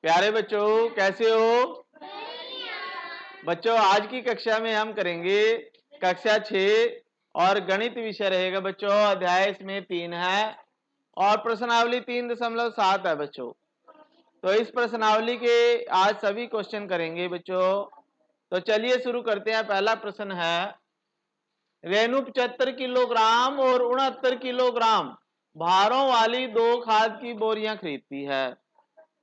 प्यारे बच्चों, कैसे हो बच्चों? आज की कक्षा में हम करेंगे कक्षा 6 और गणित विषय रहेगा बच्चों। अध्याय इसमें 3 है और प्रश्नावली 3.7 है बच्चों। तो इस प्रश्नावली के आज सभी क्वेश्चन करेंगे बच्चों। तो चलिए शुरू करते हैं। पहला प्रश्न है, रेणु 75 किलोग्राम और 69 किलोग्राम भारों वाली 2 खाद की बोरियां खरीदती है।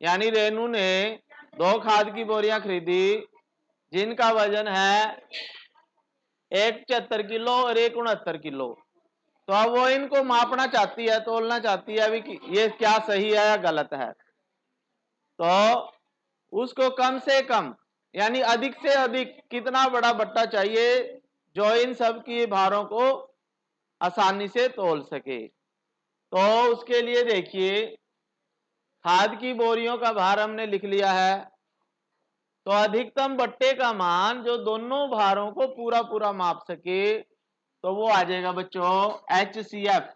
यानी रेणु ने 2 खाद की बोरियां खरीदी जिनका वजन है एक 75 किलो और एक 69 किलो। तो अब वो इनको मापना चाहती है, तोलना चाहती है अभी कि ये क्या सही है या गलत है। तो उसको कम से कम यानी अधिक से अधिक कितना बड़ा बट्टा चाहिए जो इन सब की भारों को आसानी से तोल सके। तो उसके लिए देखिए, खाद की बोरियों का भार हमने लिख लिया है। तो अधिकतम बट्टे का मान जो दोनों भारों को पूरा पूरा माप सके तो वो आ जाएगा बच्चों HCF,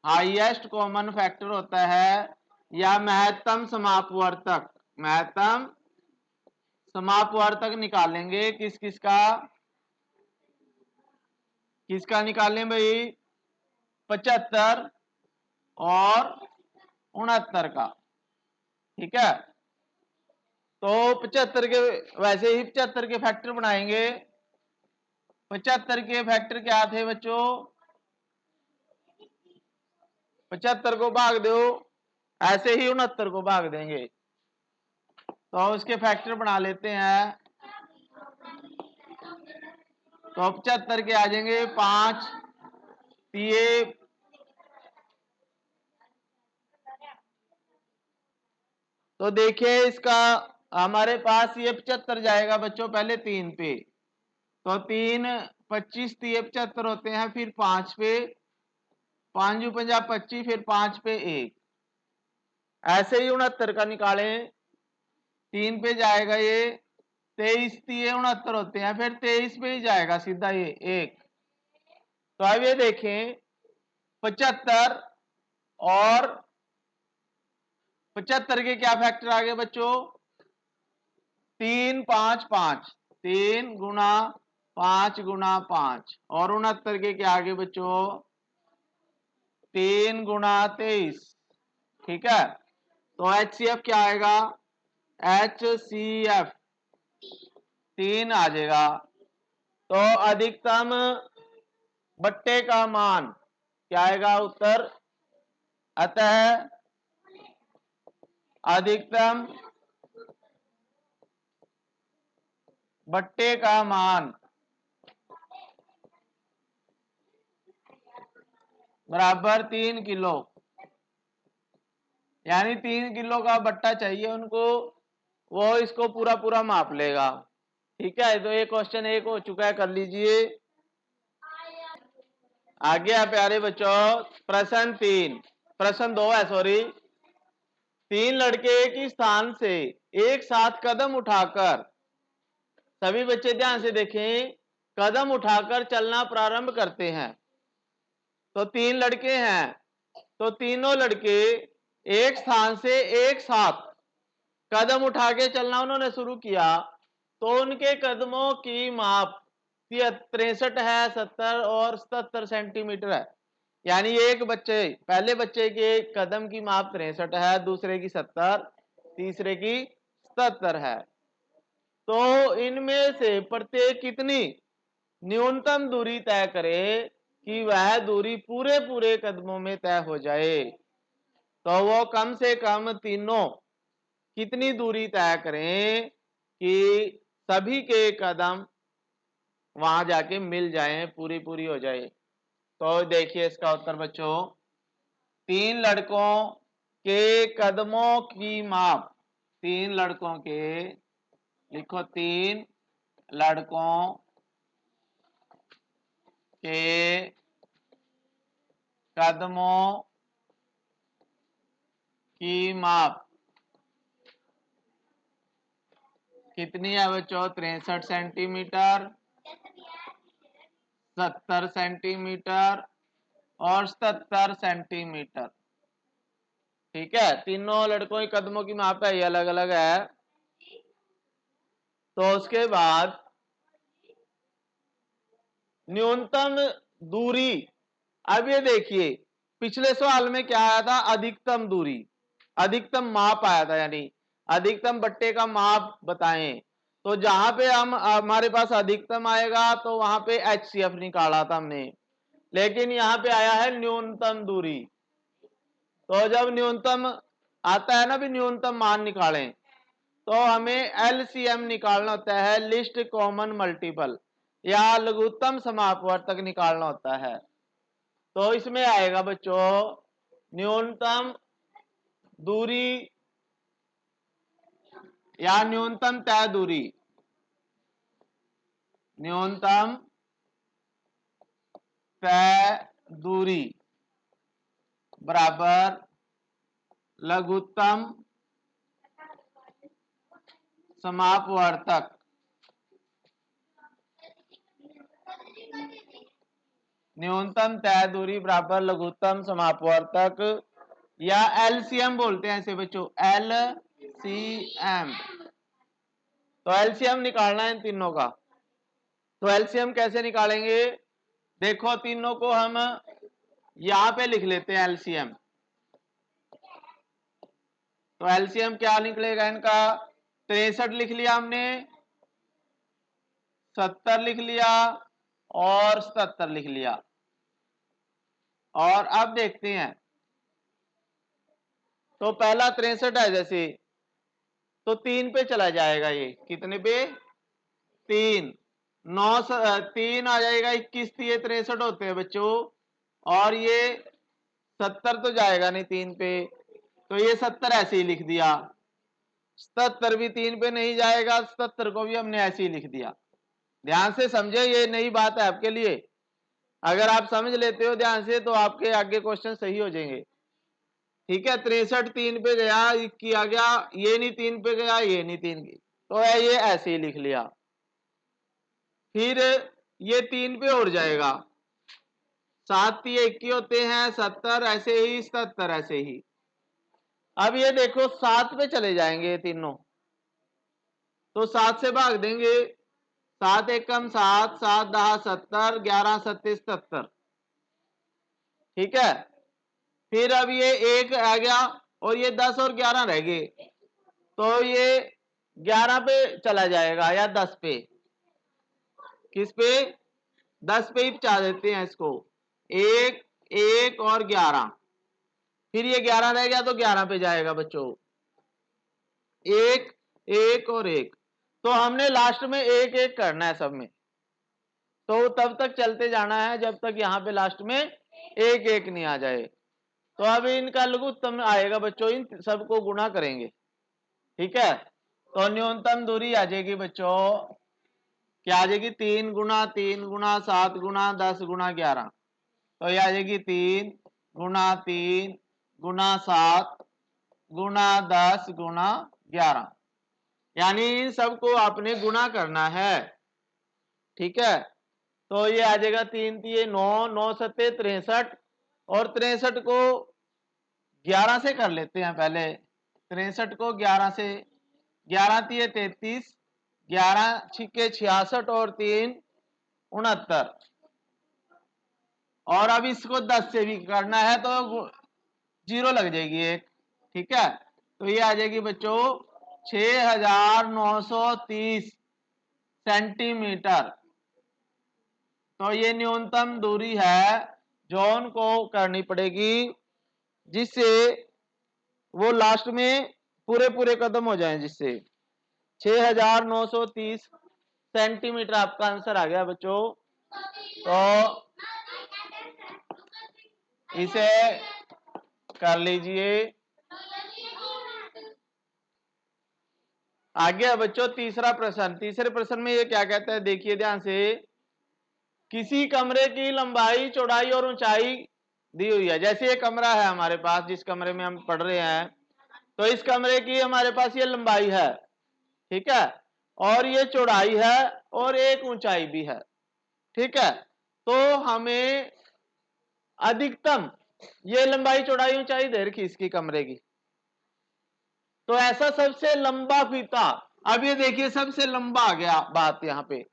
हाईएस्ट कॉमन फैक्टर होता है या महत्तम समापवर्तक। महत्तम समापवर्तक निकालेंगे किसका निकालें भाई? 75 और 69 का। ठीक है, तो 75 के वैसे ही 75 के फैक्टर बनाएंगे। 75 के फैक्टर क्या थे बच्चों? 75 को भाग दो, ऐसे ही 69 को भाग देंगे। तो उसके फैक्टर बना लेते हैं। तो 75 के आ जाएंगे 5 तिये, तो देखिए इसका हमारे पास ये 75 जाएगा बच्चों पहले 3 पे। तो 3 25 तिये 75 होते हैं, फिर 5 पे 5 50 25, फिर 5 पे 1। ऐसे ही 69 का निकालें। 3 पे जाएगा ये 23 तिये 69 होते हैं, फिर 23 पे ही जाएगा सीधा ये 1। तो अब ये देखें 75 और 75 के क्या फैक्टर आ गए बच्चों? 3 5 5, 3 गुना 5 गुना 5, और 69 के क्या आगे बच्चों? 3 गुना 23। ठीक है, तो HCF क्या आएगा? HCF 3 आ जाएगा। तो अधिकतम बट्टे का मान क्या आएगा? उत्तर अतः अधिकतम बट्टे का मान बराबर 3 किलो। यानी 3 किलो का बट्टा चाहिए उनको, वो इसको पूरा पूरा माप लेगा। ठीक है, तो ये क्वेश्चन 1 हो चुका है, कर लीजिए। आगे है प्यारे बच्चों प्रश्न 2 है, सॉरी। 3 लड़के एक ही स्थान से एक साथ कदम उठाकर, सभी बच्चे ध्यान से देखें, कदम उठाकर चलना प्रारंभ करते हैं। तो 3 लड़के हैं, तो तीनों लड़के एक स्थान से एक साथ कदम उठा के चलना उन्होंने शुरू किया। तो उनके कदमों की माप 63 है, 70 और 77 सेंटीमीटर है। यानी एक बच्चे, पहले बच्चे के कदम की माप 63 है, दूसरे की 70, तीसरे की 77 है। तो इनमें से प्रत्येक कितनी न्यूनतम दूरी तय करे कि वह दूरी पूरे पूरे कदमों में तय हो जाए। तो वो कम से कम तीनों कितनी दूरी तय करें कि सभी के कदम वहां जाके मिल जाएं, पूरी पूरी हो जाए। तो देखिए इसका उत्तर बच्चों, 3 लड़कों के कदमों की माप, 3 लड़कों के, लिखो 3 लड़कों के कदमों की माप कितनी है बच्चों? 63 सेंटीमीटर, 70 सेंटीमीटर और 77 सेंटीमीटर। ठीक है, तीनों लड़कों के कदमों की माप है, ये अलग अलग है। तो उसके बाद न्यूनतम दूरी, अब ये देखिए पिछले सवाल में क्या आया था, अधिकतम दूरी, अधिकतम माप आया था, यानी अधिकतम बट्टे का माप बताएं। तो जहां पे हम हमारे पास अधिकतम आएगा तो वहां पे HCF निकाला था हमने, लेकिन यहाँ पे आया है न्यूनतम दूरी। तो जब न्यूनतम आता है ना भी न्यूनतम मान निकालें, तो हमें LCM निकालना होता है, लिस्ट कॉमन मल्टीपल, या लघुत्तम समापवर्तक निकालना होता है। तो इसमें आएगा बच्चों न्यूनतम दूरी या न्यूनतम तय दूरी, न्यूनतम तय दूरी बराबर लघुत्तम समापवर्तक, न्यूनतम तय दूरी बराबर लघुत्तम समापवर्तक, या LCM बोलते हैं इसे बच्चों, LCM। तो LCM निकालना है इन तीनों का। तो LCM कैसे निकालेंगे, देखो तीनों को हम यहां पे लिख लेते हैं LCM। तो LCM क्या निकलेगा इनका, 63 लिख लिया हमने, 70 लिख लिया और 77 लिख लिया। और अब देखते हैं, तो पहला 63 है जैसे, तो 3 पे चला जाएगा, ये कितने पे, 3, 3 आ जाएगा, 21 ये 63 होते हैं बच्चों, और ये 70 तो जाएगा नहीं 3 पे, तो ये 70 ऐसे ही लिख दिया। 77 भी 3 पे नहीं जाएगा, 77 को भी हमने ऐसे ही लिख दिया। ध्यान से समझे, ये नई बात है आपके लिए, अगर आप समझ लेते हो ध्यान से तो आपके आगे क्वेश्चन सही हो जाएंगे। ठीक है, 63 3 पे गया, किया गया, ये नहीं 3 पे गया, ये नहीं 3 की, तो है ये ऐसे ही लिख लिया। फिर ये 3 पे और जाएगा, 7 ये 21 होते हैं, 70 ऐसे ही, 77 ऐसे ही। अब ये देखो 7 पे चले जाएंगे ये तीनों, तो 7 से भाग देंगे, 7 एकम 7, 7 10 70, 11 37 77। ठीक है, फिर अब ये 1 आ गया और ये 10 और 11 रह गए, तो ये 11 पे चला जाएगा या 10 पे, किस पे, 10 पे ही पहुंचा देते हैं इसको, 1 1 और 11, फिर ये 11 रह गया तो 11 पे जाएगा बच्चों, 1 1 और 1। तो हमने लास्ट में 1 1 करना है सब में, तो तब तक चलते जाना है जब तक यहाँ पे लास्ट में 1 1 नहीं आ जाए। तो अब इनका लघुत्तम आएगा बच्चों, इन सबको गुणा करेंगे। ठीक है, तो न्यूनतम दूरी आ जाएगी बच्चों, क्या आ जाएगी, 3 गुना 3 गुना 7 गुना 10 गुना 11, तो ये आ जाएगी 3 गुना 3 गुना 7 गुना 10 गुना 11, यानी इन सबको आपने गुणा करना है। ठीक है, तो ये आ जाएगा 3 3 9 9 7 63, और 63 को 11 से कर लेते हैं पहले, 63 को 11 से, 11 3 33, 11 छिके 66 और 3 69, और अब इसको 10 से भी करना है तो 0 लग जाएगी एक। ठीक है, तो ये आ जाएगी बच्चों 6930 सेंटीमीटर। तो ये न्यूनतम दूरी है जो उनको करनी पड़ेगी, जिससे वो लास्ट में पूरे पूरे कदम हो जाएं, जिससे 6930 सेंटीमीटर आपका आंसर आ गया बच्चों। तो इसे कर लीजिए। आगे बच्चों तीसरा प्रश्न, तीसरे प्रश्न में ये क्या कहता है, देखिए ध्यान से, किसी कमरे की लंबाई चौड़ाई और ऊंचाई दी हुई है। जैसे ये कमरा है हमारे पास, जिस कमरे में हम पढ़ रहे हैं, तो इस कमरे की हमारे पास ये लंबाई है, ठीक है, और ये चौड़ाई है और एक ऊंचाई भी है। ठीक है, तो हमें अधिकतम ये लंबाई चौड़ाई ऊंचाई दे रखी इसकी कमरे की। तो ऐसा सबसे लंबा फीता, अब ये देखिए सबसे लंबा आ गया बात यहां पे।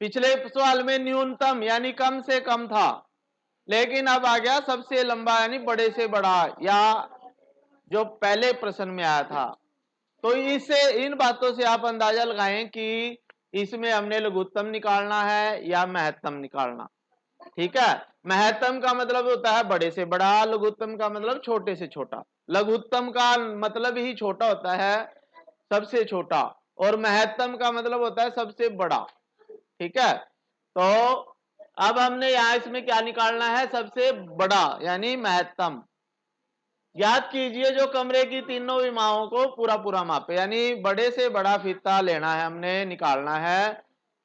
पिछले सवाल में न्यूनतम यानी कम से कम था, लेकिन अब आ गया सबसे लंबा यानी बड़े से बड़ा, या जो पहले प्रश्न में आया था। तो इससे इन बातों से आप अंदाजा लगाएं कि इसमें हमने लघुत्तम निकालना है या महत्तम निकालना। ठीक है, महत्तम का मतलब होता है बड़े से बड़ा, लघुत्तम का मतलब छोटे से छोटा। लघुत्तम का मतलब ही छोटा होता है, सबसे छोटा, और महत्तम का मतलब होता है सबसे बड़ा। ठीक है, तो अब हमने यहां इसमें क्या निकालना है, सबसे बड़ा यानी महत्तम। याद कीजिए जो कमरे की तीनों विमाओं को पूरा पूरा मापे, यानी बड़े से बड़ा फीता लेना है हमने, निकालना है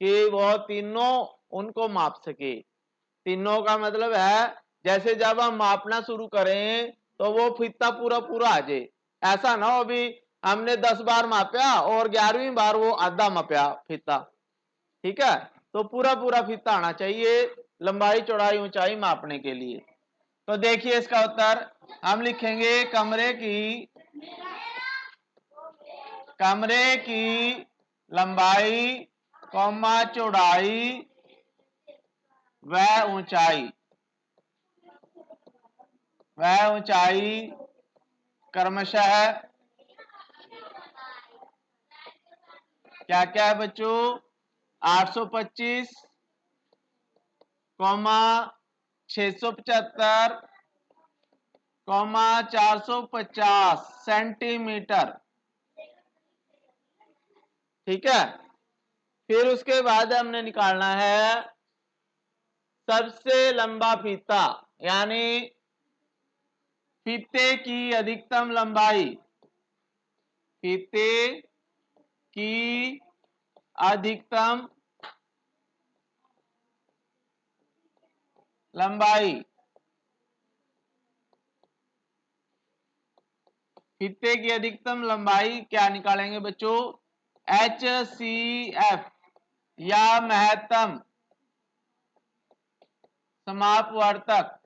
कि वो तीनों उनको माप सके। तीनों का मतलब है जैसे जब हम मापना शुरू करें तो वो फीता पूरा पूरा आ जाए। ऐसा ना हो अभी हमने 10 बार मापा और 11वीं बार वो आधा मापा फीता। ठीक है, तो पूरा पूरा फीता आना चाहिए लंबाई चौड़ाई ऊंचाई मापने के लिए। तो देखिए इसका उत्तर हम लिखेंगे, कमरे की लंबाई कौमा चौड़ाई व ऊंचाई क्रमशः क्या क्या है बच्चों, 825, 675, 450 सेंटीमीटर। ठीक है, फिर उसके बाद हमने निकालना है सबसे लंबा फीता, यानी फीते की अधिकतम लंबाई, फीते की अधिकतम लंबाई, फीते की अधिकतम लंबाई क्या निकालेंगे बच्चों, HCF या महत्तम समापवर्तक।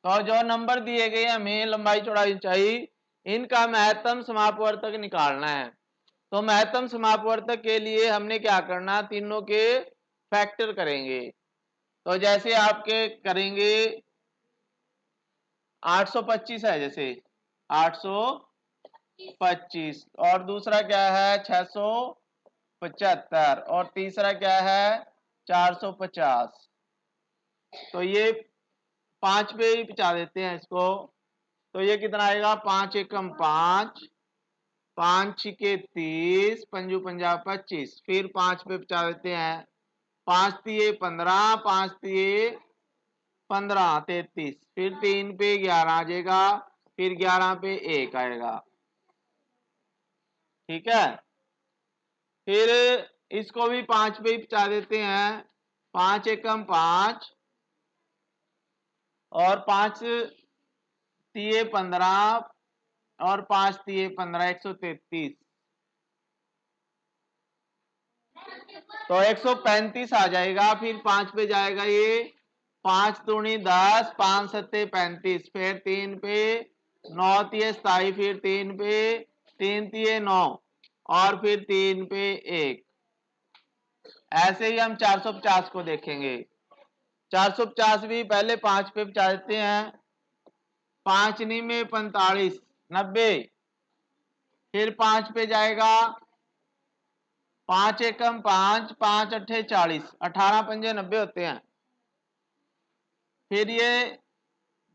तो जो नंबर दिए गए हमें लंबाई चौड़ाई ऊंचाई, इनका महत्तम समापवर्तक निकालना है। तो महत्तम समापवर्तक के लिए हमने क्या करना, तीनों के फैक्टर करेंगे। तो जैसे आपके करेंगे 825 है, जैसे 825, और दूसरा क्या है 675, और तीसरा क्या है 450। तो ये 5 पे ही पिछा देते हैं इसको। तो ये कितना आएगा, 5 एकम 5, 5 छिके 30, पंजू पंजा 25, फिर 5 पे पिछा देते हैं, 5 तिये 15, 5 तिये 15, 33, फिर 3 पे 11 आ जाएगा, फिर 11 पे 1 आएगा। ठीक है, फिर इसको भी 5 पे ही पिछा देते हैं, 5 एकम 5, और 5 तिये 15, और 5 तिये 15, 133। तो 135 आ जाएगा, फिर 5 पे जाएगा ये, 5 दूनी 10, 5 सत्ते 35, फिर 3 पे 9 तिये 27, फिर 3 पे 3 तिये 9, और फिर 3 पे 1। ऐसे ही हम 450 को देखेंगे। 450 भी पहले 5 पे बचा देते हैं, 5 नी में 45, 90, फिर 5 पे जाएगा, 5 एकम 5, 5 अट्ठे 40, 18 पंजे 90 होते हैं। फिर ये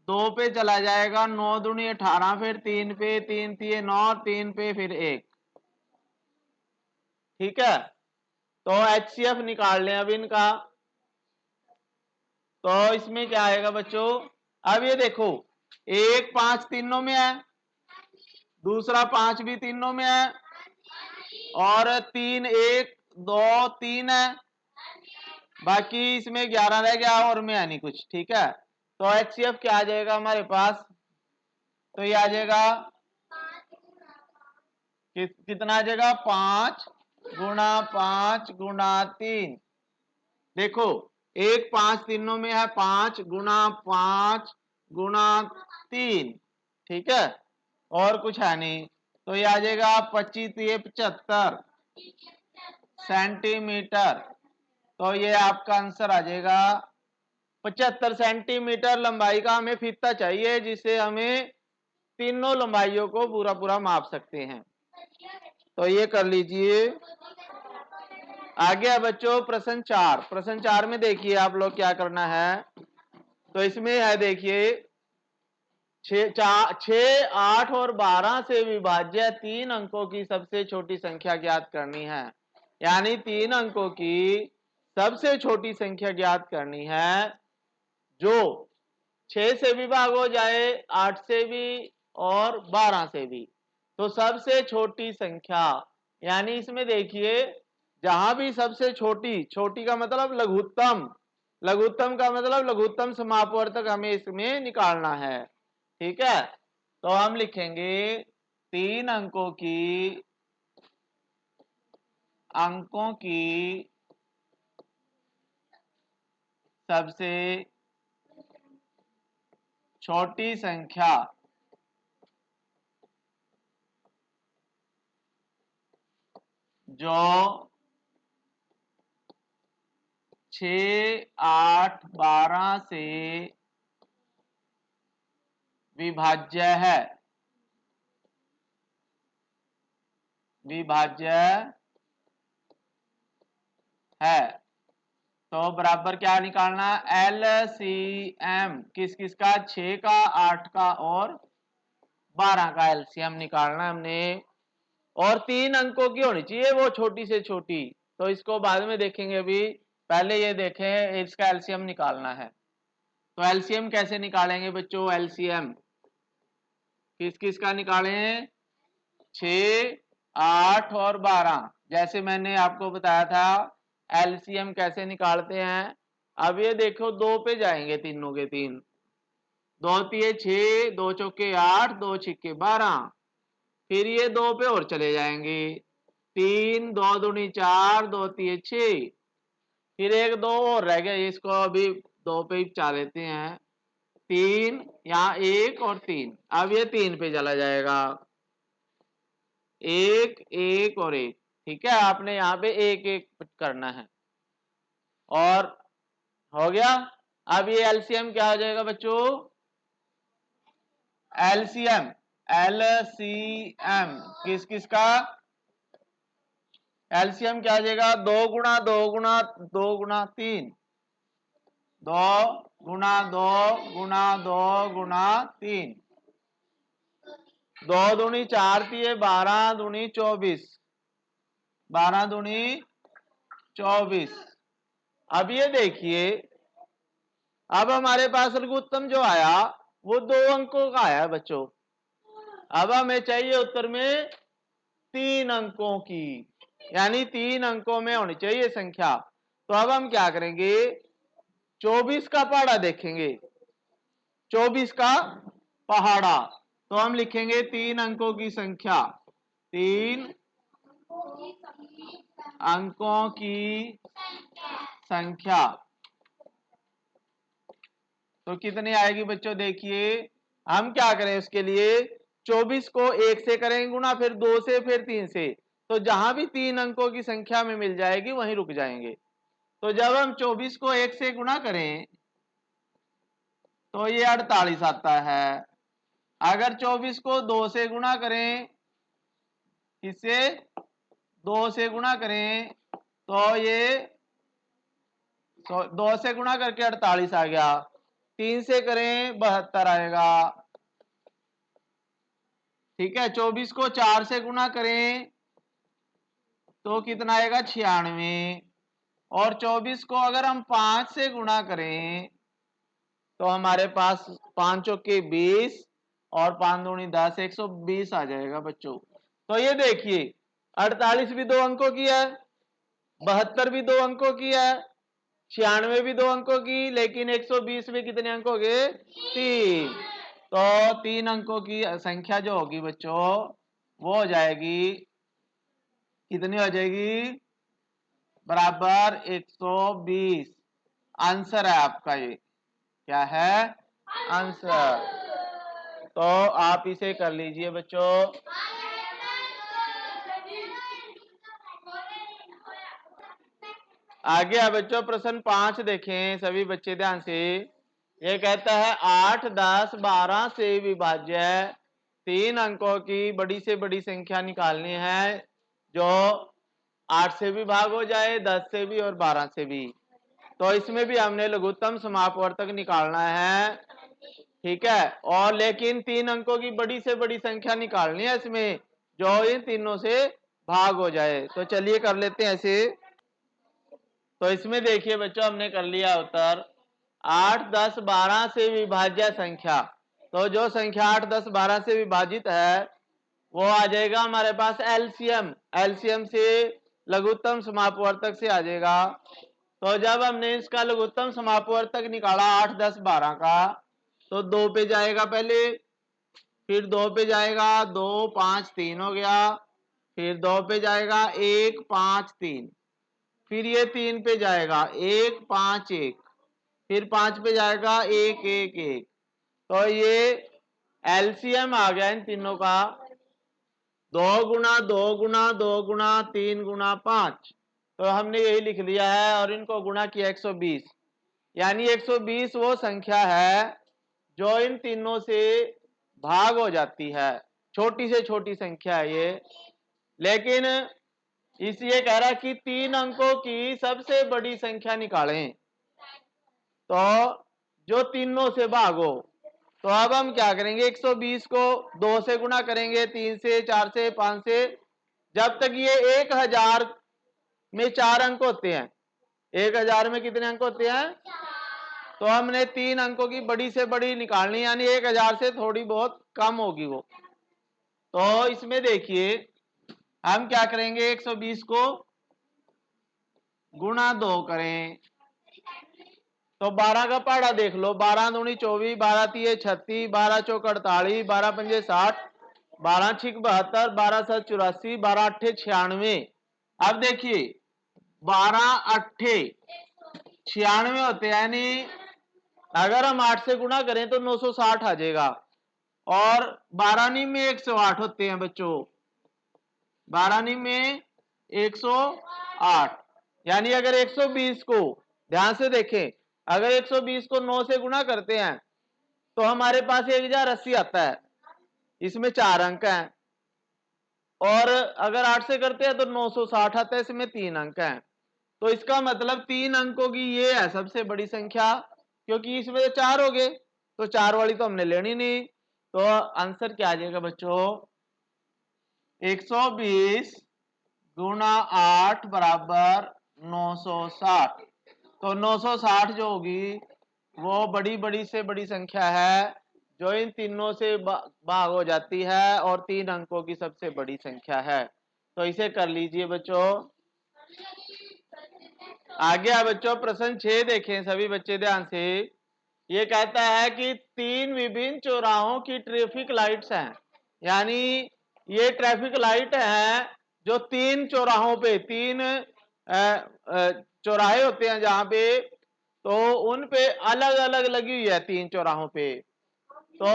2 पे चला जाएगा, 9 दूनी 18, फिर 3 पे 3 तिये 9, और 3 पे फिर 1। ठीक है, तो HCF निकाल लें अब इनका। तो इसमें क्या आएगा बच्चों, अब ये देखो, 1 5 तीनों में है, दूसरा 5 भी तीनों में है, और 3 1 2 3 है, बाकी इसमें 11 रह गया और में है नहीं कुछ। ठीक है, तो HCF क्या आ जाएगा हमारे पास, तो ये आ जाएगा कितना आ जाएगा, 5 गुणा 5 गुणा 3, देखो 1 5 तीनों में है 5 गुणा 5 गुणा 3, ठीक है, और कुछ है नहीं, तो ये आ जाएगा 25 75 सेंटीमीटर। तो ये आपका आंसर आ जाएगा 75 सेंटीमीटर लंबाई का हमें फीता चाहिए, जिससे हमें तीनों लंबाइयों को पूरा पूरा माप सकते हैं। तो ये कर लीजिए। आगे बच्चों प्रश्न 4। प्रश्न 4 में देखिए आप लोग क्या करना है। तो इसमें है देखिए 6 8 और 12 से विभाज्य 3 अंकों की सबसे छोटी संख्या ज्ञात करनी है। यानी 3 अंकों की सबसे छोटी संख्या ज्ञात करनी है जो 6 से भी भाग हो जाए, 8 से भी और 12 से भी। तो सबसे छोटी संख्या, यानी इसमें देखिए जहां भी सबसे छोटी, छोटी का मतलब लघुत्तम, लघुत्तम का मतलब लघुत्तम समापवर्तक हमें इसमें निकालना है, ठीक है। तो हम लिखेंगे 3 अंकों की सबसे छोटी संख्या जो 6 8 12 से विभाज्य है, विभाज्य है। तो बराबर क्या निकालना, एलसीएम किस किस का, 6 का 8 का और 12 का एलसीएम निकालना हमने। और 3 अंकों की होनी चाहिए वो छोटी से छोटी, तो इसको बाद में देखेंगे, अभी पहले ये देखें इसका एलसीएम निकालना है। तो एलसीएम कैसे निकालेंगे बच्चों, एलसीएम किस किस का निकालें, 6 8 और 12। जैसे मैंने आपको बताया था एलसीएम कैसे निकालते हैं। अब ये देखो 2 पे जाएंगे, तीनों के तीन, 2 तिये 6, 2 चौके 8, 2 छिक्के 12, फिर ये 2 पे और चले जाएंगे, 3 2 दूनी 4, 2 तिये 6, फिर एक 2 और रह गया, इसको अभी 2 पे ही बचा लेते हैं, 3 यहाँ 1 और 3, अब ये 3 पे चला जाएगा, 1 1 और 1, ठीक है। आपने यहाँ पे 1 1 करना है और हो गया। अब ये एलसीएम क्या हो जाएगा बच्चों, एलसीएम एलसीएम किस किस का, एलसीएम क्या आ जाएगा, 2 गुणा 2 गुणा 2 गुणा 3, 2 गुणा 2 गुणा 2 गुणा 3, 2 दूनी 4 तिये 12 दूनी 24, 12 दूनी 24। अब ये देखिए अब हमारे पास लघुत्तम जो आया वो 2 अंकों का आया बच्चों। अब हमें चाहिए उत्तर में 3 अंकों की, यानी 3 अंकों में होनी चाहिए संख्या। तो अब हम क्या करेंगे, 24 का पहाड़ा देखेंगे, 24 का पहाड़ा। तो हम लिखेंगे 3 अंकों की संख्या, 3 अंकों की संख्या। तो कितनी आएगी बच्चों, देखिए हम क्या करें उसके लिए, 24 को 1 से करेंगे गुना, फिर 2 से, फिर 3 से, तो जहां भी 3 अंकों की संख्या में मिल जाएगी वहीं रुक जाएंगे। तो जब हम 24 को 1 से गुना करें तो ये 48 आता है। अगर 24 को 2 से गुना करें, किससे, 2 से गुना करें, तो ये 2 से गुना करके 48 आ गया, 3 से करें 72 आएगा, ठीक है। 24 को 4 से गुना करें तो कितना आएगा, 96। और 24 को अगर हम 5 से गुणा करें तो हमारे पास 5 चौके 20 और 5 दूनी 10, 120 आ जाएगा बच्चों। तो ये देखिए 48 भी 2 अंकों की है, 72 भी 2 अंकों की है, 96 भी 2 अंकों की, लेकिन 120 में कितने अंक हो गए, 3। तो 3 अंकों की संख्या जो होगी बच्चों वो हो जाएगी, कितनी हो जाएगी, बराबर 120। आंसर है आपका, ये क्या है? आंसर। तो आप इसे कर लीजिए बच्चों। आगे है बच्चों, प्रश्न 5 देखें सभी बच्चे ध्यान से। ये कहता है 8, 10, 12 से विभाज्य 3 अंकों की बड़ी से बड़ी संख्या निकालनी है जो 8 से भी भाग हो जाए, 10 से भी और 12 से भी। तो इसमें भी हमने लघुत्तम समापवर्तक निकालना है, ठीक है। और लेकिन 3 अंकों की बड़ी से बड़ी संख्या निकालनी है इसमें जो इन तीनों से भाग हो जाए। तो चलिए कर लेते हैं ऐसे। तो इसमें देखिए बच्चों, हमने कर लिया उत्तर 8, 10, 12 से विभाज्य संख्या। तो जो संख्या 8, 10, 12 से विभाजित है वो आ जाएगा हमारे पास एलसीएम। एलसीएम से लघुत्तम समापवर्तक से आ जाएगा। तो जब हमने इसका लघुत्तम समापवर्तक निकाला 8, 10, 12 का, तो 2 पे जाएगा पहले, फिर 2 पे जाएगा, 2, 5, 3 हो गया, फिर 2 पे जाएगा 1, 5, 3, फिर ये 3 पे जाएगा 1, 5, 1, फिर 5 पे जाएगा 1, 1, 1। तो ये एलसीएम आ गया इन तीनों का, 2 गुना 2 गुना 2 गुना 3 गुना 5। तो हमने यही लिख लिया है और इनको गुणा किया 120। यानी 120 वो संख्या है जो इन तीनों से भाग हो जाती है। छोटी से छोटी संख्या है ये, लेकिन इस ये कह रहा है कि 3 अंकों की सबसे बड़ी संख्या निकालें तो जो तीनों से भागो। तो अब हम क्या करेंगे, 120 को 2 से गुणा करेंगे, 3 से, 4 से, 5 से, जब तक ये 1000 में 4 अंक होते हैं। 1000 में कितने अंक होते हैं? तो हमने 3 अंकों की बड़ी से बड़ी निकालनी, यानी 1000 से थोड़ी बहुत कम होगी वो। तो इसमें देखिए हम क्या करेंगे, 120 को गुणा 2 करें तो 12 का पहाड़ा देख लो, 12 दूनी 24, 12 तिये 36, 12 चौक 48, 12 पंजे 60, 12 छिक 72, 12 7 84, 12 अट्ठे 96। अब देखिए 12 अट्ठे 96 होते हैं, यानी अगर हम 8 से गुणा करें तो 960 आ जाएगा। और 12 नी में 108 होते हैं बच्चों, 12 नी में 108। यानी अगर 120 को ध्यान से देखें, अगर 120 को 9 से गुणा करते हैं तो हमारे पास 1080 आता है, इसमें 4 अंक हैं। और अगर 8 से करते हैं तो 960 आता है, इसमें 3 अंक हैं। तो इसका मतलब 3 अंकों की ये है सबसे बड़ी संख्या, क्योंकि इसमें तो 4 हो गए, तो 4 वाली तो हमने लेनी नहीं। तो आंसर क्या आ जाएगा बच्चों, 120 गुणा 8 बराबर 960। तो 960 जो होगी वो बड़ी बड़ी से बड़ी संख्या है जो इन तीनों से भाग हो जाती है और 3 अंकों की सबसे बड़ी संख्या है। तो इसे कर लीजिए बच्चों। आगे आ बच्चों, प्रश्न 6 देखें सभी बच्चे ध्यान से। ये कहता है कि 3 विभिन्न चौराहों की ट्रैफिक लाइट्स हैं, यानी ये ट्रैफिक लाइट है जो 3 चौराहों पे, 3 चौराहे होते हैं जहां पे, तो उन पे अलग अलग लगी हुई है 3 चौराहों पे। तो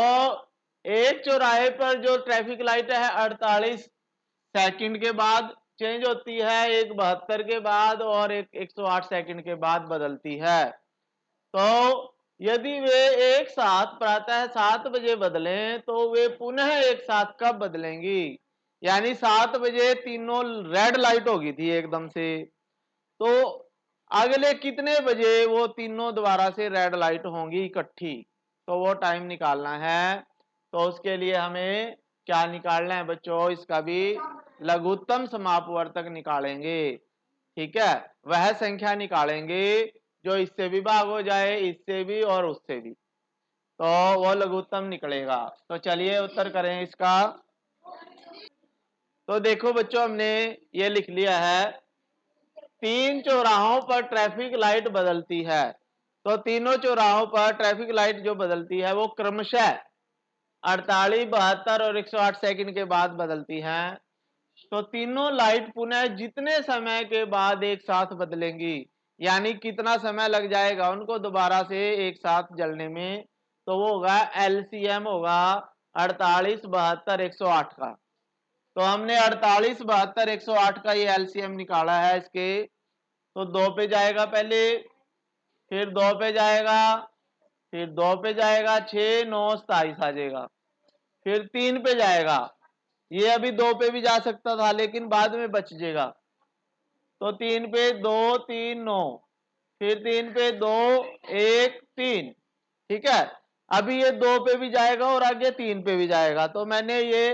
एक चौराहे पर जो ट्रैफिक लाइट है 48 सेकंड के बाद चेंज होती है, एक 72 के बाद और एक 108 सेकंड के बाद बदलती है। तो यदि वे एक साथ प्रातः 7 बजे बदलें तो वे पुनः एक साथ कब बदलेंगी? यानी 7 बजे तीनों रेड लाइट होगी थी एकदम से, तो अगले कितने बजे वो तीनों दोबारा से रेड लाइट होंगी इकट्ठी? तो वो टाइम निकालना है। तो उसके लिए हमें क्या निकालना है बच्चों, इसका भी लघुत्तम समापवर्तक निकालेंगे, ठीक है। वह संख्या निकालेंगे जो इससे भी भाग हो जाए, इससे भी और उससे भी, तो वो लघुत्तम निकलेगा। तो चलिए उत्तर करें इसका। तो देखो बच्चों, हमने ये लिख लिया है 3 चौराहों पर ट्रैफिक लाइट बदलती है। तो तीनों चौराहों पर ट्रैफिक लाइट जो बदलती है वो क्रमशः 48, 72 और 108 सेकंड के बाद बदलती हैं। तो तीनों लाइट पुनः जितने समय के बाद एक साथ बदलेंगी, यानी कितना समय लग जाएगा उनको दोबारा से एक साथ जलने में, तो वो होगा एलसीएम होगा 48, 72, 108 का। तो हमने 48, 72, 108 का ये एलसीएम निकाला है इसके। तो 2 पे जाएगा पहले, फिर 2 पे जाएगा, फिर 2 पे जाएगा, 6, 9, 27 आ जाएगा। फिर 3 पे जाएगा, ये अभी 2 पे भी जा सकता था लेकिन बाद में बच जाएगा। तो 3 पे 2, 3, 9, फिर 3 पे 2, 1, 3। ठीक है, अभी ये 2 पे भी जाएगा और आगे 3 पे भी जाएगा। तो मैंने ये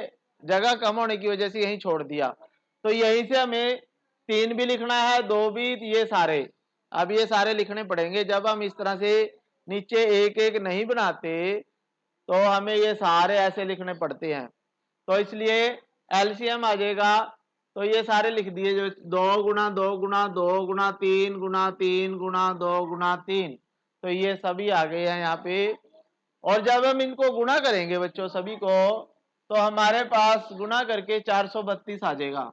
जगह कम होने की वजह से यहीं छोड़ दिया। तो यहीं से हमें 3 भी लिखना है, 2 भी, ये सारे। अब ये सारे लिखने पड़ेंगे। जब हम इस तरह से नीचे एक एक नहीं बनाते तो हमें ये सारे ऐसे लिखने पड़ते हैं। तो इसलिए एलसीएम आ जाएगा। तो ये सारे लिख दिए, जो 2 गुना 2 गुना 2 गुना 3 गुना 3 गुना 2 गुना 3। तो ये सभी आ गए हैं यहाँ पे। और जब हम इनको गुणा करेंगे बच्चों सभी को, तो हमारे पास गुणा करके 432 आ जाएगा।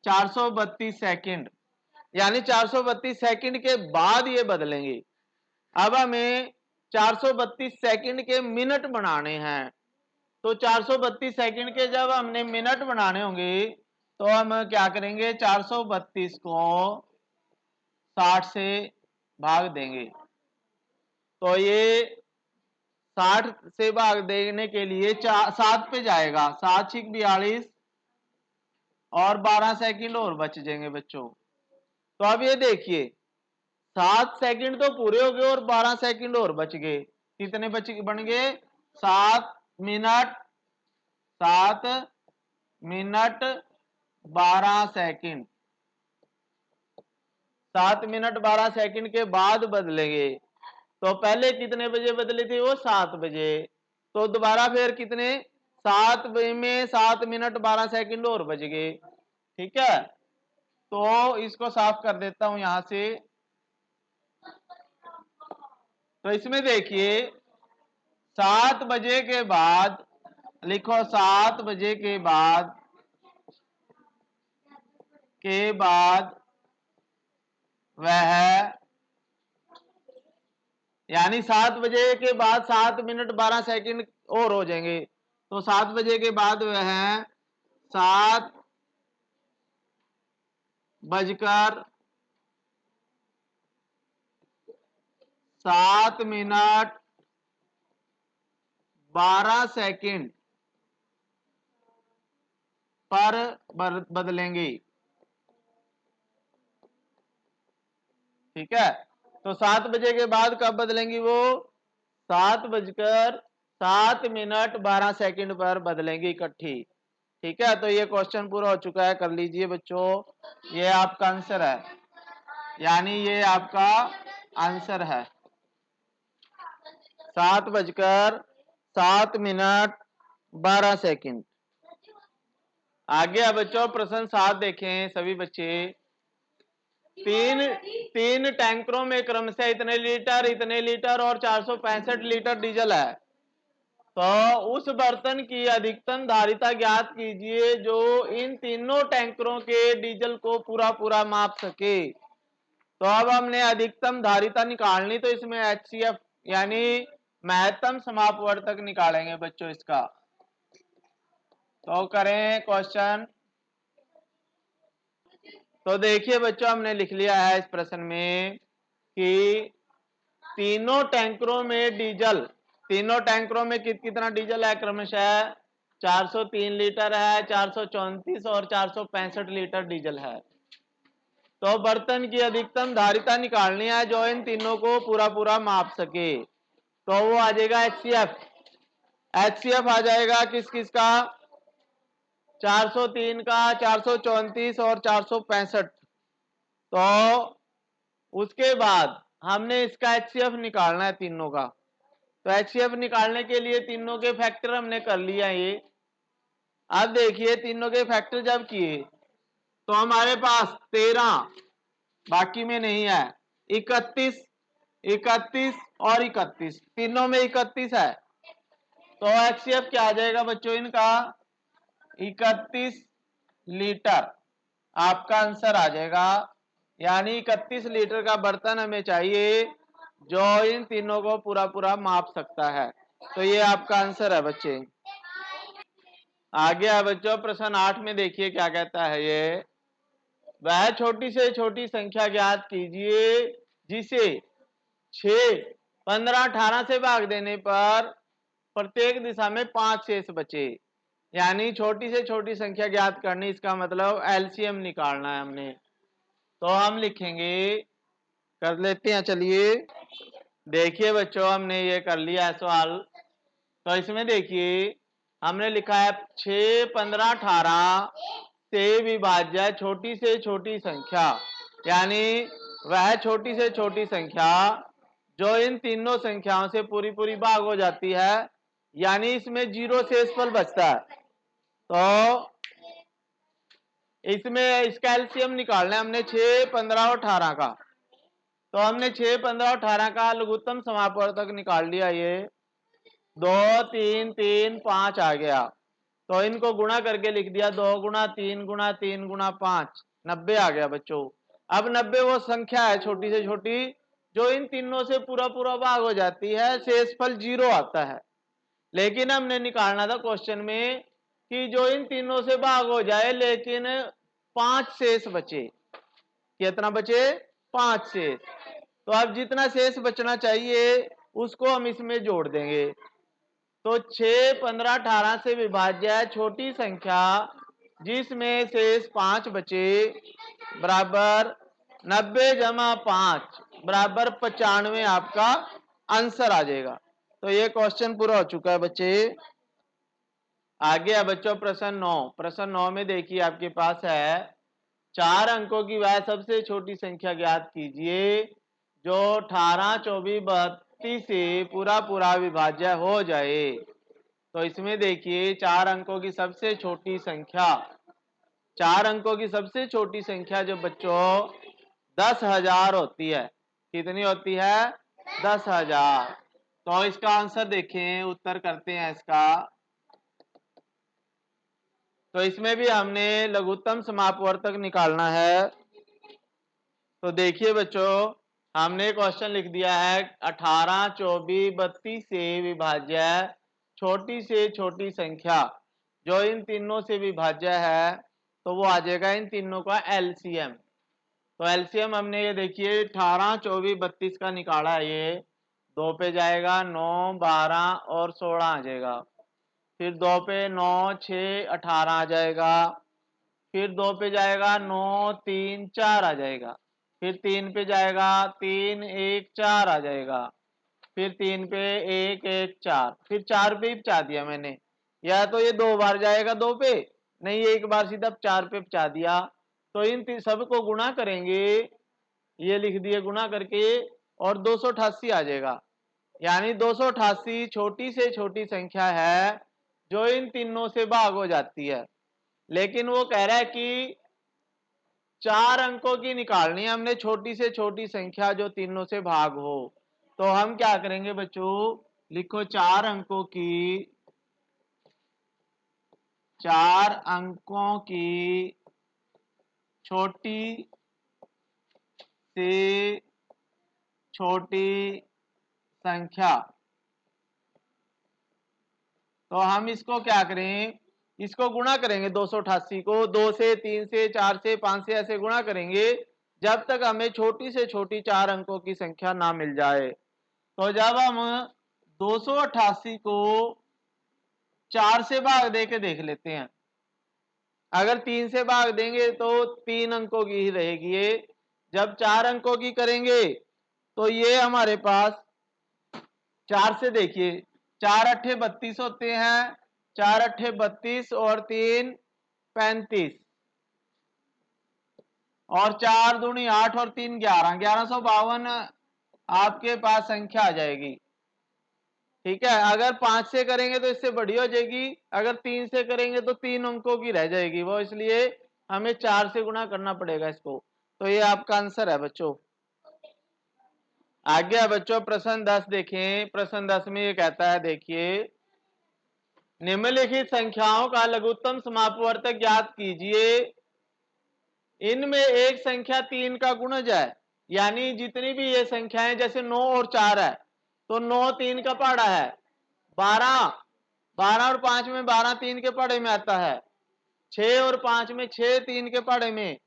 432 सेकंड, यानी 432 सेकंड के बाद ये बदलेंगे। अब हमें 432 सेकंड के मिनट बनाने हैं। तो 432 सेकंड के जब हमने मिनट बनाने होंगे तो हम क्या करेंगे, 432 को 60 से भाग देंगे। तो ये 60 से भाग देने के लिए 7 पे जाएगा, 7 6 42 और 12 सेकंड और बच जाएंगे बच्चों। तो अब ये देखिए, 7 सेकंड तो पूरे हो गए और 12 सेकंड और बच गए। कितने बन गए, 7 minute, 7 minute 12 second. 7 minute 12 second के बाद बदलेंगे। तो पहले कितने बजे बदले थे वो, 7 बजे। तो दोबारा फिर कितने, 7 में 7 मिनट 12 सेकंड और बच गए। ठीक है, तो इसको साफ कर देता हूं यहां से। तो इसमें देखिए, 7 बजे के बाद लिखो, 7 बजे के बाद वह, यानी 7 बजे के बाद 7 मिनट 12 सेकंड और हो जाएंगे। तो 7 बजे के बाद वह 7 बजकर 7 मिनट 12 सेकंड पर बदलेंगे। ठीक है, तो 7 बजे के बाद कब बदलेंगी वो, 7 बजकर 7 मिनट 12 सेकंड पर बदलेंगी इकट्ठी। ठीक है, तो ये क्वेश्चन पूरा हो चुका है, कर लीजिए बच्चों। ये आपका आंसर है, यानी ये आपका आंसर है, 7 बजकर 7 मिनट 12 सेकंड। आगे अब बच्चों प्रश्न 7 देखें सभी बच्चे। तीन टैंकरों में क्रमशः इतने लीटर और 465 लीटर डीजल है। तो उस बर्तन की अधिकतम धारिता ज्ञात कीजिए जो इन तीनों टैंकरों के डीजल को पूरा पूरा माप सके। तो अब हमने अधिकतम धारिता निकालनी, तो इसमें HCF यानी महत्तम समापवर्तक निकालेंगे बच्चों इसका। तो करें क्वेश्चन। तो देखिए बच्चों, हमने लिख लिया है इस प्रश्न में कि तीनों टैंकरों में डीजल, तीनों टैंकरों में कितना डीजल है, क्रमशः 403 लीटर है, 434 और 465 लीटर डीजल है। तो बर्तन की अधिकतम धारिता निकालनी है जो इन तीनों को पूरा पूरा माप सके। तो वो आ जाएगा HCF। HCF आ जाएगा किस किस का, 403 का, 434 और 465। तो उसके बाद हमने इसका HCF निकालना है तीनों का। तो HCF निकालने के लिए तीनों के फैक्टर हमने कर लिया ये। अब देखिए, तीनों के फैक्टर जब किए तो हमारे पास 13, बाकी में नहीं है, 31, 31 और 31, तीनों में 31 है। तो HCF क्या आ जाएगा बच्चों इनका, 31 लीटर। आपका आंसर आ जाएगा। यानी 31 लीटर का बर्तन हमें चाहिए जो इन तीनों को पूरा पूरा माप सकता है। तो ये आपका आंसर है बच्चे। आगे है बच्चों, प्रश्न 8 में देखिए क्या कहता है ये। वह छोटी से छोटी संख्या ज्ञात कीजिए जिसे 6, 15, 18 से भाग देने पर प्रत्येक दिशा में 5 शेष बचे। यानी छोटी से छोटी संख्या ज्ञात करनी, इसका मतलब एलसीएम निकालना है हमने। तो हम लिखेंगे, कर लेते हैं, चलिए देखिए बच्चों, हमने ये कर लिया है सवाल। तो इसमें देखिए हमने लिखा है 6, 15, 18 से विभाज्य छोटी से छोटी संख्या, यानी वह छोटी से छोटी संख्या जो इन तीनों संख्याओं से पूरी पूरी भाग हो जाती है, यानी इसमें 0 शेषफल बचता है। तो इसमें इसका एलसीएम निकालना है हमने 6, 15 और 18 का। तो हमने 6, 15 और 18 का लघुत्तम समापवर्तक निकाल लिया। ये 2, 3, 3, 5 आ गया। तो इनको गुणा करके लिख दिया, 2 गुणा 3 गुणा 3 गुणा 5, 90 आ गया बच्चों। अब 90 वो संख्या है छोटी से छोटी जो इन तीनों से पूरा पूरा भाग हो जाती है, शेषफल 0 आता है। लेकिन हमने निकालना था क्वेश्चन में कि जो इन तीनों से भाग हो जाए लेकिन 5 शेष बचे। कितना बचे? 5 शेष। तो अब जितना शेष बचना चाहिए उसको हम इसमें जोड़ देंगे। तो 6, 15, 18 से विभाज्य है छोटी संख्या जिसमें शेष 5 बचे बराबर 90 जमा 5 बराबर 95 आपका आंसर आ जाएगा। तो ये क्वेश्चन पूरा हो चुका है बच्चे। आगे है बच्चों प्रश्न 9। प्रश्न 9 में देखिए आपके पास है 4 अंकों की वह सबसे छोटी संख्या ज्ञात कीजिए जो 18, 24, 32 से पूरा पूरा विभाज्य हो जाए। तो इसमें देखिए 4 अंकों की सबसे छोटी संख्या, 4 अंकों की सबसे छोटी संख्या जो बच्चों 10,000 होती है। कितनी होती है? 10,000। तो इसका आंसर देखें, उत्तर करते हैं इसका। तो इसमें भी हमने लघुत्तम समापवर्तक निकालना है। तो देखिए बच्चों, हमने क्वेश्चन लिख दिया है 18, 24, 32 से विभाज्य छोटी से छोटी संख्या जो इन तीनों से विभाज्य है, तो वो आ जाएगा इन तीनों का एलसीएम। तो एलसीएम हमने ये देखिए 18, 24, 32 का निकाला है। ये 2 पे जाएगा 9, 12 और 16 आ जाएगा। फिर 2 पे 9, 6, 18 आ जाएगा। फिर 2 पे जाएगा 9, 3, 4 आ जाएगा। फिर 3 पे जाएगा 3, 1, 4 आ जाएगा। फिर 3 पे 1, 1, 4। फिर 4 पे ही पचा दिया मैंने, या तो ये 2 बार जाएगा 2 पे, नहीं एक बार सीधा 4 पे पचा दिया। तो इन सबको गुणा करेंगे, ये लिख दिए गुणा करके, और 288 आ जाएगा। यानी 288 छोटी से छोटी संख्या है जो इन तीनों से भाग हो जाती है। लेकिन वो कह रहा है कि 4 अंकों की निकालनी है हमने, छोटी से छोटी संख्या जो तीनों से भाग हो। तो हम क्या करेंगे बच्चों, लिखो 4 अंकों की, 4 अंकों की छोटी से छोटी संख्या। तो हम इसको क्या करें, इसको गुणा करेंगे 288 को, 2 से, 3 से, 4 से, 5 से, ऐसे गुणा करेंगे जब तक हमें छोटी से छोटी 4 अंकों की संख्या ना मिल जाए। तो जब हम 288 को 4 से भाग दे के देख लेते हैं, अगर 3 से भाग देंगे तो 3 अंकों की ही रहेगी ये। जब 4 अंकों की करेंगे तो ये हमारे पास 4 से देखिए 4 अट्ठे 32 होते हैं, 4 अट्ठे 32 और 3 35, और 4 दूनी 8 और 3 11, 1152 आपके पास संख्या आ जाएगी। ठीक है, अगर 5 से करेंगे तो इससे बड़ी हो जाएगी, अगर 3 से करेंगे तो 3 अंकों की रह जाएगी वो, इसलिए हमें 4 से गुणा करना पड़ेगा इसको। तो ये आपका आंसर है बच्चों। आगे है बच्चों प्रश्न 10 देखें। प्रश्न 10 में ये कहता है, देखिए निम्नलिखित संख्याओं का लघुत्तम समापवर्तक ज्ञात कीजिए इनमें एक संख्या 3 का गुणज है, यानी जितनी भी ये संख्याएं जैसे 9 और 4 है तो 9 3 का पहाड़ा है, 12 और 5 में 12 3 के पहाड़े में आता है, 6 और 5 में 6 3 के पहाड़े में,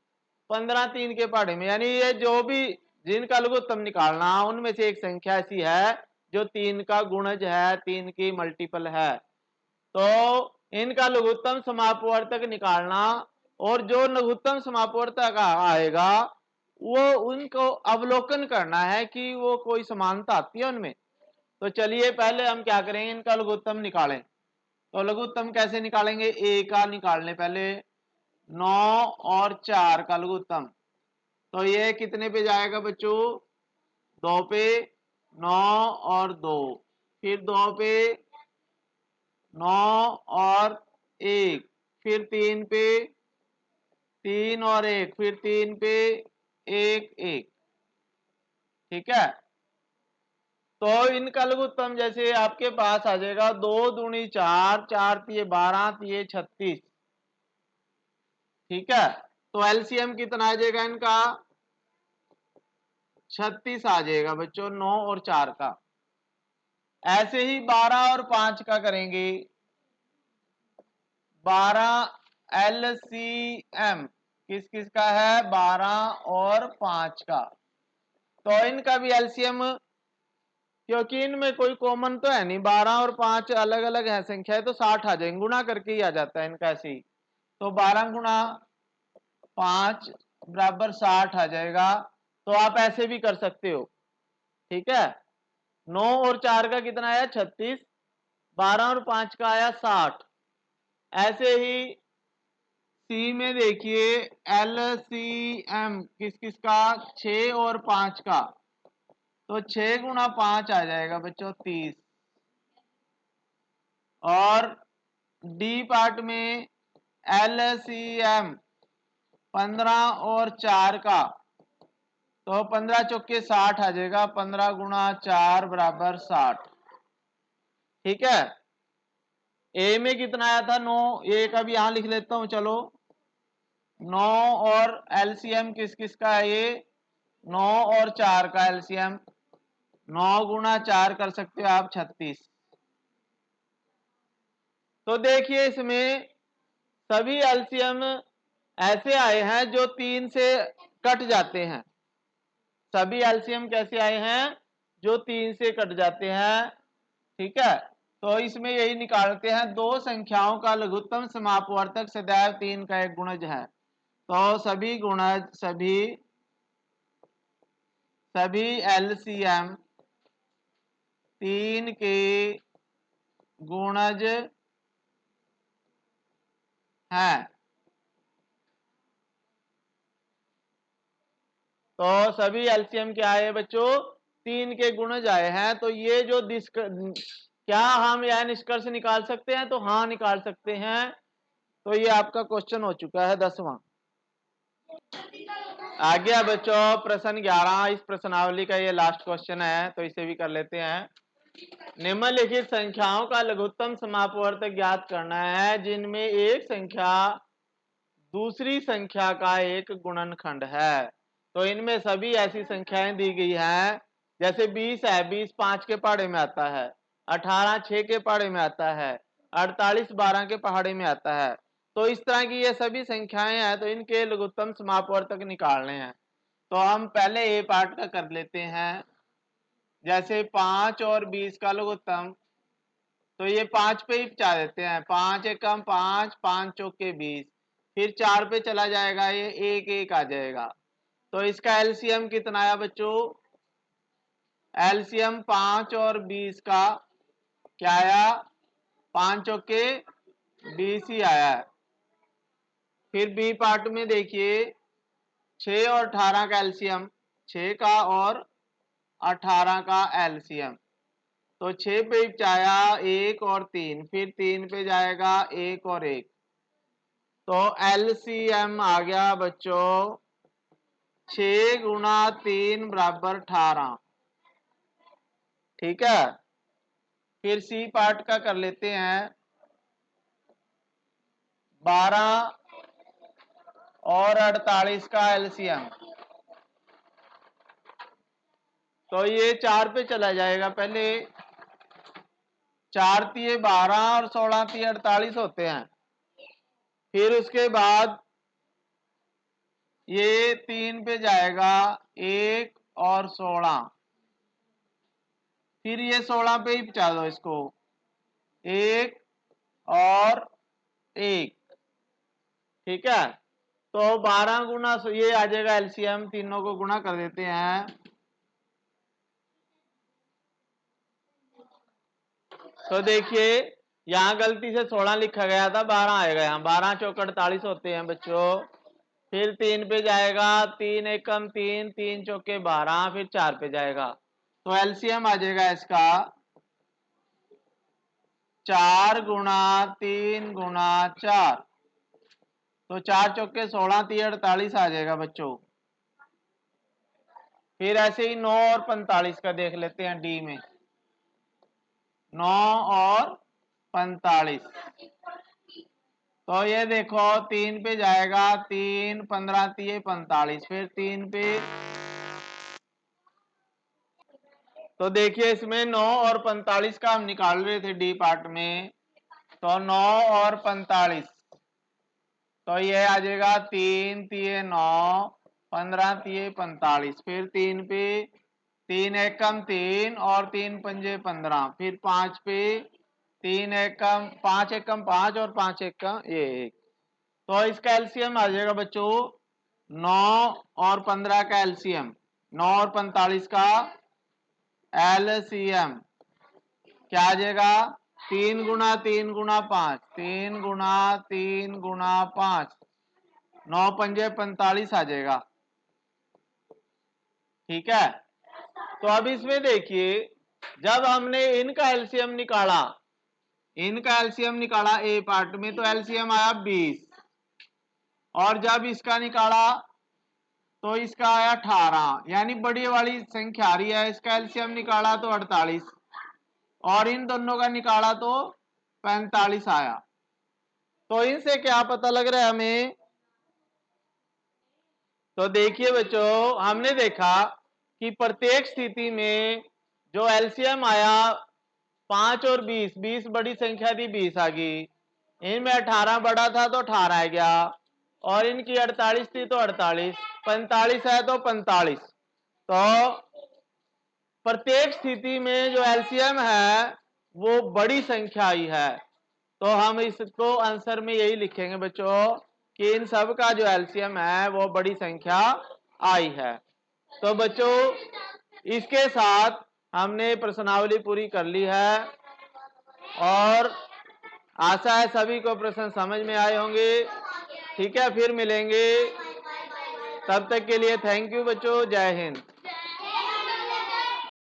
15 3 के पहाड़े में, यानी ये जो भी जिनका लघुत्तम निकालना उनमें से एक संख्या ऐसी है जो 3 का गुणज है, 3 की मल्टीपल है। तो इनका लघुत्तम समापवर्तक निकालना, और जो लघुत्तम समापवर्तक आएगा वो उनको अवलोकन करना है कि वो कोई समानता आती है उनमें। तो चलिए पहले हम क्या करेंगे, इनका लघुत्तम निकालें। तो लघुत्तम कैसे निकालेंगे, ए का निकालने पहले 9 और 4 का लघुत्तम। तो ये कितने पे जाएगा बच्चों, 2 पे, 9 और 2, फिर 2 पे, 9 और 1, फिर 3 पे, 3 और 1, फिर 3 पे 1 1। ठीक है, तो इनका लघुत्तम जैसे आपके पास आ जाएगा 2 दूनी 4, 4 तिये 12, तिये 36। ठीक है, तो एलसीएम कितना आ जाएगा इनका, 36 आ जाएगा बच्चों 9 और 4 का। ऐसे ही 12 और 5 का करेंगे, 12 एलसीएम किस किस का है, 12 और 5 का। तो इनका भी एलसीएम, क्योंकि इनमें कोई कॉमन तो है नहीं, 12 और 5 अलग अलग है संख्या है, तो 60 आ जाएंगे, गुणा करके ही आ जाता है इनका ऐसे ही। तो 12 गुणा 5 बराबर 60 आ जाएगा। तो आप ऐसे भी कर सकते हो। ठीक है, 9 और 4 का कितना आया, 36, 12 और 5 का आया 60। ऐसे ही सी में देखिए एलसीएम किस किस का, 6 और 5 का। तो 6 गुणा 5 आ जाएगा बच्चों 30। और डी पार्ट में एलसीएम 15 और 4 का। तो 15 चौके 60 आ जाएगा, 15 गुणा 4 बराबर 60। ठीक है, ए में कितना आया था, 9, ए का भी यहां लिख लेता हूं चलो। 9 और एलसीएम किस किस का है ये, 9 और 4 का एलसीएम, 9 गुणा 4 कर सकते हो आप 36। तो देखिए इसमें सभी एलसीएम ऐसे आए हैं जो 3 से कट जाते हैं। सभी एलसीएम कैसे आए हैं, जो 3 से कट जाते हैं। ठीक है, तो इसमें यही निकालते हैं, दो संख्याओं का लघुत्तम समापवर्तक सदैव 3 का एक गुणज है। तो सभी गुणज, सभी एलसीएम 3 के गुणज हैं। तो सभी एलसीएम क्या है बच्चों, 3 के गुणज आए हैं। तो ये जो क्या हम यह निष्कर्ष निकाल सकते हैं, तो हाँ निकाल सकते हैं। तो ये आपका क्वेश्चन हो चुका है 10वां। आ गया बच्चों प्रश्न 11, इस प्रश्नावली का ये लास्ट क्वेश्चन है, तो इसे भी कर लेते हैं। निम्नलिखित संख्याओं का लघुत्तम समापवर्तक ज्ञात करना है जिनमें एक संख्या दूसरी संख्या का एक गुणनखंड है। तो इनमें सभी ऐसी संख्याएं दी गई हैं, जैसे 20 है, 20 5 के पहाड़े में आता है, 18 6 के पहाड़े में आता है, 48 12 के पहाड़े में आता है। तो इस तरह की ये सभी संख्याएं हैं, तो इनके लघुत्तम समापवर्तक निकालने हैं। तो हम पहले ए पार्ट का कर लेते हैं। जैसे 5 और 20 का लघुत्तम, तो ये 5 पे ही पहुंचा देते हैं, 5 एकम 5, 5 चौके 20, फिर 4 पे चला जाएगा, ये 1 1 आ जाएगा। तो इसका एलसीएम कितना आया बच्चों, एलसीएम 5 और 20 का क्या आया, 5 चौके 20 ही आया है। फिर बी पार्ट में देखिए 6 और 18 का एलसीएम, 6 का और 18 का एलसीएम। तो 6 पे जाया 1 और 3, फिर 3 पे जाएगा 1 और 1। तो एलसीएम आ गया बच्चों 6 गुणा 3 बराबर 18। ठीक है, फिर सी पार्ट का कर लेते हैं। 12 और 48 का एलसीएम। तो ये 4 पे चला जाएगा। पहले 4 तिये 12 और 16 तिये 48 होते हैं। फिर उसके बाद ये 3 पे जाएगा 1 और 16। फिर ये 16 पे ही पहुंचा दो इसको, 1 और 1। ठीक है, तो 12 गुना ये आ जाएगा एलसीएम। तीनों को गुना कर देते हैं। तो देखिए यहाँ गलती से 16 लिखा गया था, 12 आएगा यहाँ। 12 चौक 48 होते हैं बच्चों। फिर 3 पे जाएगा, 3 एकम 3, 3 चौके 12, फिर 4 पे जाएगा। तो एलसीएम आ जाएगा इसका 4 गुना 3 गुना 4। तो 4 चौके 16 3 48 आ जाएगा बच्चों। फिर ऐसे ही 9 और 45 का देख लेते हैं डी में। 9 और 45। तो ये देखो 3 पे जाएगा, 3 15 3 45। फिर 3 पे, तो देखिए इसमें 9 और 45 का हम निकाल रहे थे डी पार्ट में। तो 9 और 45, तो ये आ जाएगा 3 तिये 9, 15 तिये 45। फिर 3 पे, 3 एकम 3 और 3 पंजे 15। फिर 5 पे, 3 एकम 5 एकम 5 और 5 एकम ये 1। तो इसका एलसीएम आ जाएगा बच्चों 9 और 15 का एलसीएम, 9 और 45 का एलसीएम क्या आ जाएगा? 3 गुना 3 गुना 5, 3 गुना 3 गुना 5, 9 पंजे 45 आ जाएगा। ठीक है, तो अब इसमें देखिए जब हमने इनका एलसीएम निकाला, इनका एलसीएम निकाला ए पार्ट में, तो एलसीएम आया 20। और जब इसका निकाला तो इसका आया 18, यानी बड़ी वाली संख्या आ रही है। इसका एलसीएम निकाला तो 48 और इन दोनों का निकाला तो 45 आया। तो इनसे क्या पता लग रहा है हमें? तो देखिए बच्चों, हमने देखा कि प्रत्येक स्थिति में जो एलसीएम आया 5 और 20, 20 बड़ी संख्या थी 20 आ गई। इनमें 18 बड़ा था तो 18 आ गया, और इनकी 48 थी तो 48, 45 है तो 45। तो प्रत्येक स्थिति में जो एलसीएम है वो बड़ी संख्या ही है। तो हम इसको आंसर में यही लिखेंगे बच्चों कि इन सब का जो एलसीएम है वो बड़ी संख्या आई है। तो बच्चों इसके साथ हमने प्रश्नावली पूरी कर ली है, और आशा है सभी को प्रश्न समझ में आए होंगे। ठीक है, फिर मिलेंगे, तब तक के लिए थैंक यू बच्चों, जय हिंद।